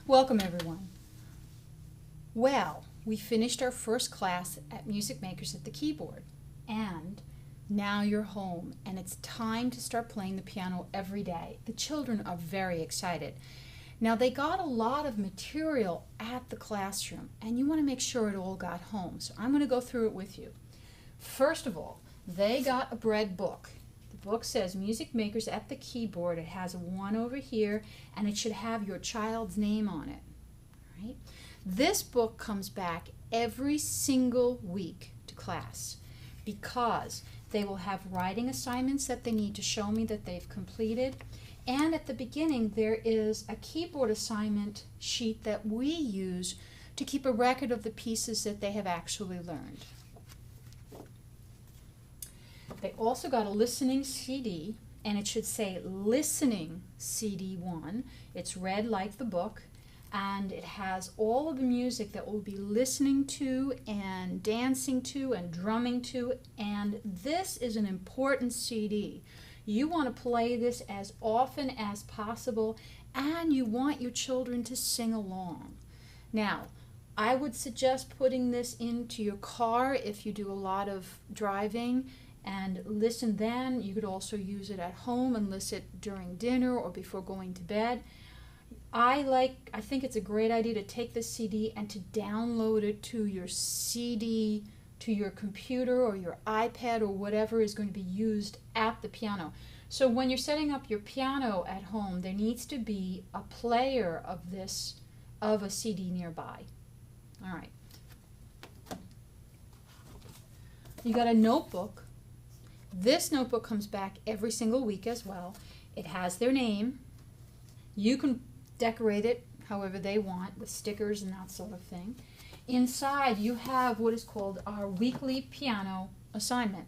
Welcome everyone. Well, we finished our first class at Music Makers at the keyboard, and now you're home and it's time to start playing the piano every day. The children are very excited. Now they got a lot of material at the classroom and you want to make sure it all got home, so I'm going to go through it with you. First of all, they got a bread book. The book says Music Makers at the keyboard. It has a 1 over here and it should have your child's name on it. Right? This book comes back every single week to class because they will have writing assignments that they need to show me that they've completed, and at the beginning there is a keyboard assignment sheet that we use to keep a record of the pieces that they have actually learned. They also got a listening CD, and it should say Listening CD 1. It's red like the book, and it has all of the music that we'll be listening to and dancing to and drumming to, and this is an important CD. You want to play this as often as possible, and you want your children to sing along. Now, I would suggest putting this into your car if you do a lot of driving and listen then. You could also use it at home and listen during dinner or before going to bed. I think it's a great idea to take this CD and to download it to your CD, to your computer or your iPad or whatever is going to be used at the piano. So when you're setting up your piano at home, there needs to be a player of a CD nearby. All right. You got a notebook. This notebook comes back every single week as well. It has their name. You can decorate it however they want with stickers and that sort of thing. Inside you have what is called our weekly piano assignment.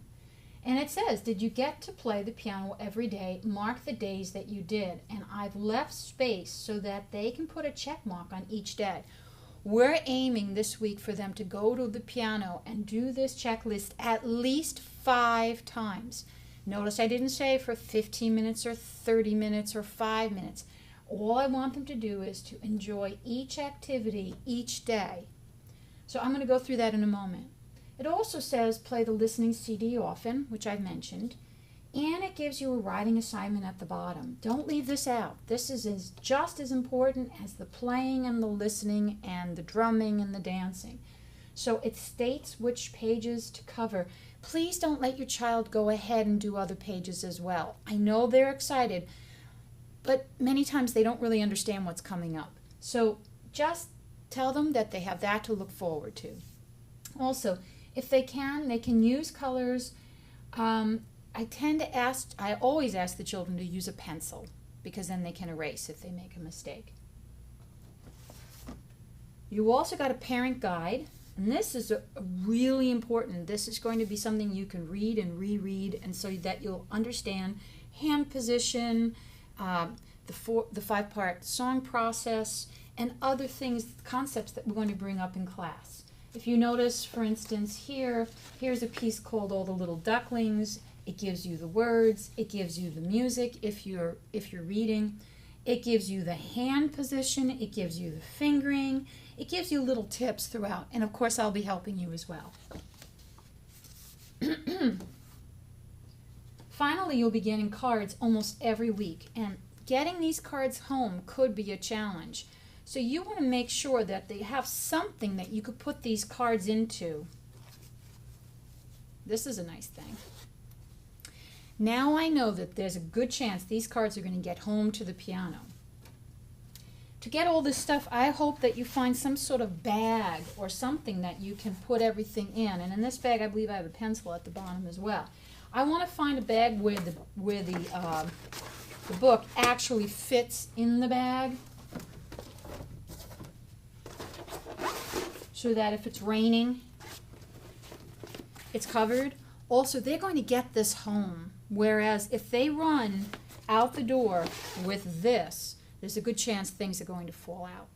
And it says, did you get to play the piano every day? Mark the days that you did. And I've left space so that they can put a check mark on each day. We're aiming this week for them to go to the piano and do this checklist at least 5 times. Notice I didn't say for 15 minutes or 30 minutes or 5 minutes. All I want them to do is to enjoy each activity each day. So I'm going to go through that in a moment. It also says play the listening CD often, which I've mentioned, and it gives you a writing assignment at the bottom. Don't leave this out. This is just as important as the playing and the listening and the drumming and the dancing. So it states which pages to cover. Please don't let your child go ahead and do other pages as well. I know they're excited, but many times they don't really understand what's coming up. So just tell them that they have that to look forward to. Also, if they can use colors. I always ask the children to use a pencil because then they can erase if they make a mistake. You also got a parent guide, and this is really important. This is going to be something you can read and reread, and so that you'll understand hand position, the 5-part song process, and other things, concepts that we're going to bring up in class. If you notice, for instance, here's a piece called All the Little Ducklings. It gives you the words, it gives you the music if you're reading, it gives you the hand position, it gives you the fingering, it gives you little tips throughout, and of course I'll be helping you as well. Finally, you'll be getting cards almost every week, and getting these cards home could be a challenge. So you want to make sure that they have something that you could put these cards into. This is a nice thing. Now I know that there's a good chance these cards are going to get home to the piano. To get all this stuff, I hope that you find some sort of bag or something that you can put everything in. And in this bag, I believe I have a pencil at the bottom as well. I want to find a bag where the book actually fits in the bag, so that if it's raining, it's covered. Also, they're going to get this home, whereas if they run out the door with this, there's a good chance things are going to fall out.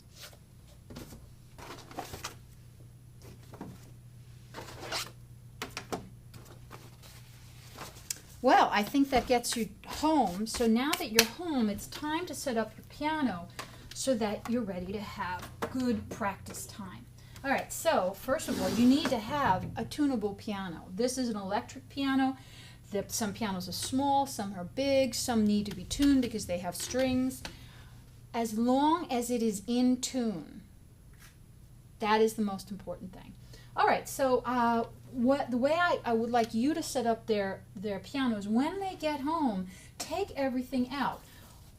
Well, I think that gets you home. So now that you're home, it's time to set up your piano. so that you're ready to have good practice time. All right, so first of all, you need to have a tunable piano. This is an electric piano. Some pianos are small, some are big, some need to be tuned because they have strings. As long as it is in tune, that is the most important thing. All right, so the way I would like you to set up their pianos, when they get home, take everything out.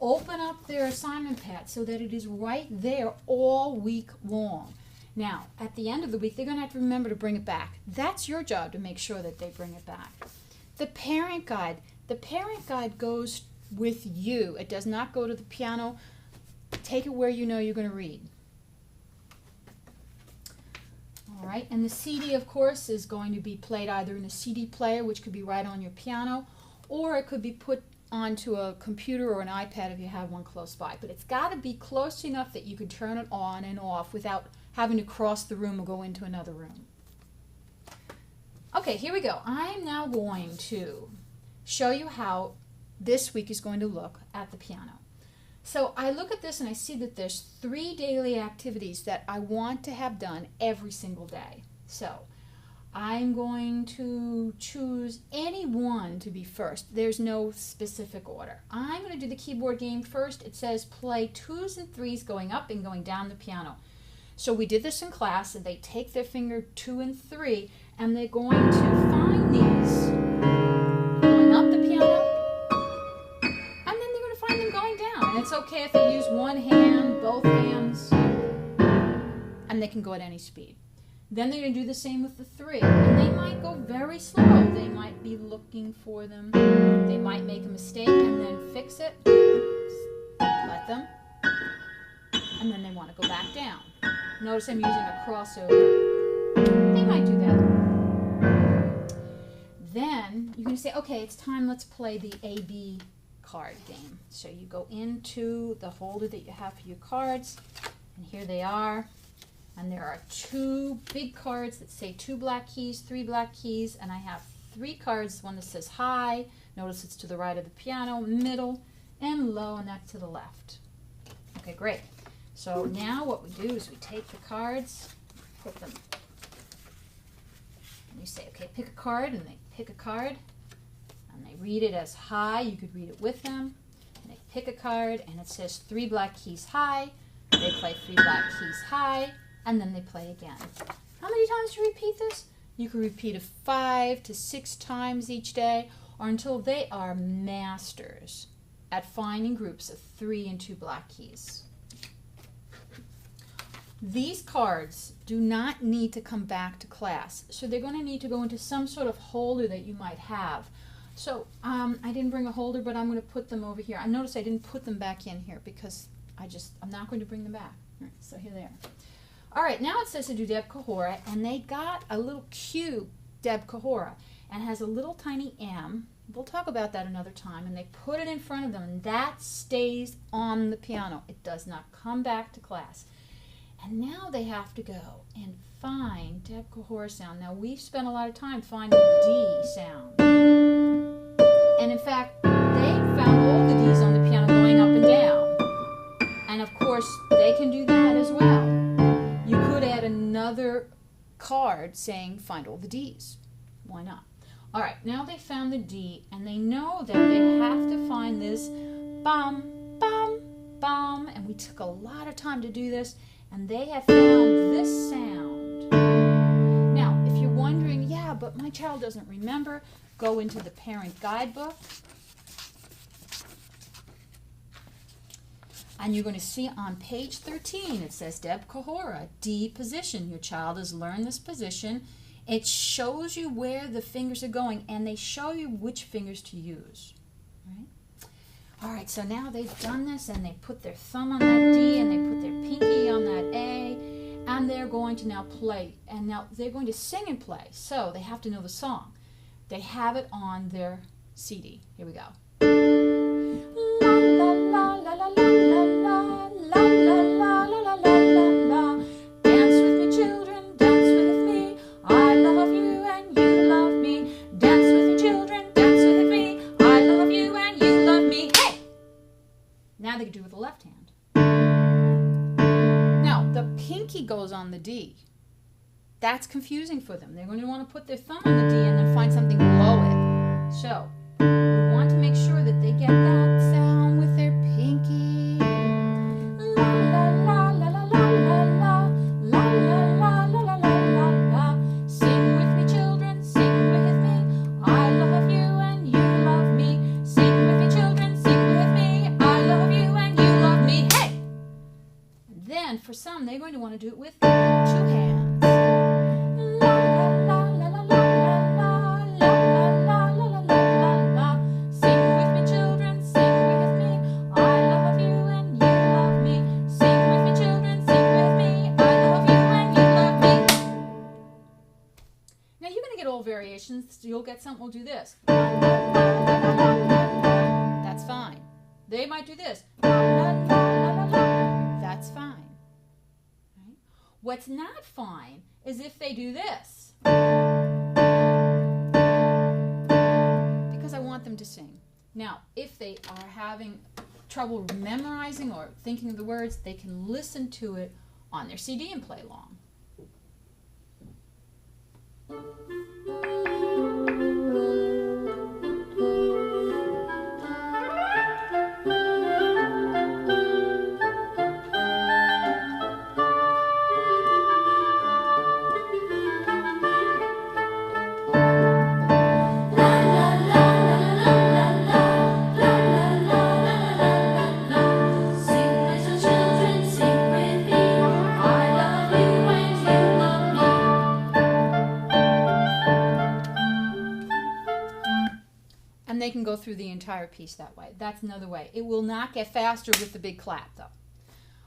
Open up their assignment pad so that it is right there all week long. Now, at the end of the week, they're going to have to remember to bring it back. That's your job, to make sure that they bring it back. The parent guide goes with you. It does not go to the piano. Take it where you know you're going to read. All right, and the CD, of course, is going to be played either in a CD player, which could be right on your piano, or it could be put onto a computer or an iPad if you have one close by. But it's got to be close enough that you can turn it on and off without having to cross the room or go into another room. Okay, here we go. I'm now going to show you how this week is going to look at the piano. So I look at this and I see that there's 3 daily activities that I want to have done every single day. So I'm going to choose any one to be first. There's no specific order. I'm going to do the keyboard game first. It says play 2s and 3s going up and going down the piano. So we did this in class, and they take their finger 2 and 3, and they're going to find these going up the piano, and then they're going to find them going down. And it's okay if they use one hand, both hands, and they can go at any speed. Then they're going to do the same with the 3, and they might go very slow. They might be looking for them. They might make a mistake and then fix it. Let them. And then they want to go back down. Notice I'm using a crossover. They might do that. Then you're going to say, okay, it's time, let's play the AB card game. So you go into the holder that you have for your cards, and here they are. And there are 2 big cards that say 2 black keys, 3 black keys, and I have 3 cards, one that says high, notice it's to the right of the piano, middle, and low, and that's to the left. Okay, great. So now what we do is we take the cards, put them, and you say, okay, pick a card, and they pick a card, and they read it as high. You could read it with them, and they pick a card, and it says 3 black keys high. They play 3 black keys high, and then they play again. How many times do you repeat this? You can repeat it 5 to 6 times each day, or until they are masters at finding groups of 3 and 2 black keys. These cards do not need to come back to class, so they're going to need to go into some sort of holder that you might have. So I didn't bring a holder, but I'm going to put them over here. I noticed I didn't put them back in here because I'm not going to bring them back. All right, so here they are. All right, now it says to do Deb Cahora, and they got a little cube Deb Cahora, and has a little tiny M. We'll talk about that another time, and they put it in front of them, and that stays on the piano. It does not come back to class. And now they have to go and find Deb Cahora sound. Now, we've spent a lot of time finding the D sound. And in fact, they found all the D's on the piano going up and down. And of course, they can do that as well. You could add another card saying find all the D's. Why not? All right, now they found the D, and they know that they have to find this bum, bum, bum. And we took a lot of time to do this. And they have found this sound. Now, if you're wondering, yeah, but my child doesn't remember, go into the parent guidebook. And you're going to see on page 13, it says Deb Cahora, D position. Your child has learned this position. It shows you where the fingers are going, and they show you which fingers to use. Right? All right, so now they've done this, and they put their thumb on that D, and they put their pinky on that A, and they're going to now play. And now they're going to sing and play, so they have to know the song. They have it on their CD. Here we go. La la la la la la la la la la la la. Dance with me, children, dance with me. I love you and you love me. Dance with me, children, dance with me. I love you and you love me. Hey! Now they can do it with the left hand. pinky goes on the D. That's confusing for them. They're going to want to put their thumb on the D and then find something below it. So we want to make sure that they get that sound with their pinky. La la la la la la la la la la la la la la. Sing with me, children, sing with me. I love you and you love me. Sing with me, children, sing with me. I love you and you love me. Hey! And then for some, they're going to want to do it with 2 hands. Variations, you'll get some will do this. That's fine. They might do this. That's fine. Right? What's not fine is if they do this. Because I want them to sing. Now, if they are having trouble memorizing or thinking of the words, they can listen to it on their CD and play along. They can go through the entire piece that way. That's another way. It will not get faster with the big clap, though.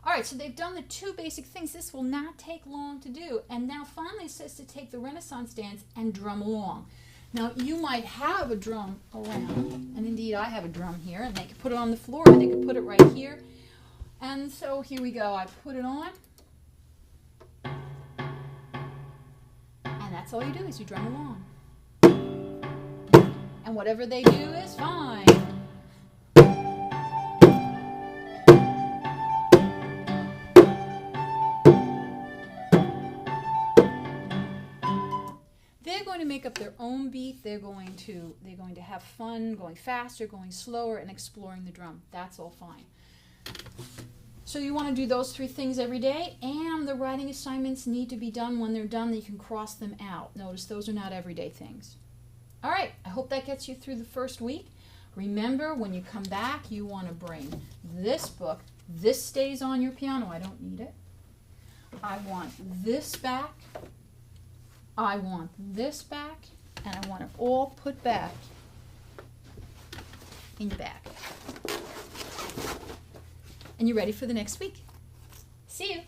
All right, so they've done the 2 basic things. This will not take long to do. And now finally it says to take the Renaissance dance and drum along. Now, you might have a drum around, and indeed I have a drum here, and they could put it on the floor, or they could put it right here. And so here we go. I put it on. And that's all you do is you drum along. And whatever they do is fine. They're going to make up their own beat. They're going to have fun going faster, going slower, and exploring the drum. That's all fine. So you want to do those 3 things every day, and the writing assignments need to be done. When they're done, you can cross them out. Notice those are not everyday things. All right, I hope that gets you through the first week. Remember, when you come back, you want to bring this book. This stays on your piano. I don't need it. I want this back. I want this back. And I want it all put back in your bag. And you're ready for the next week. See you.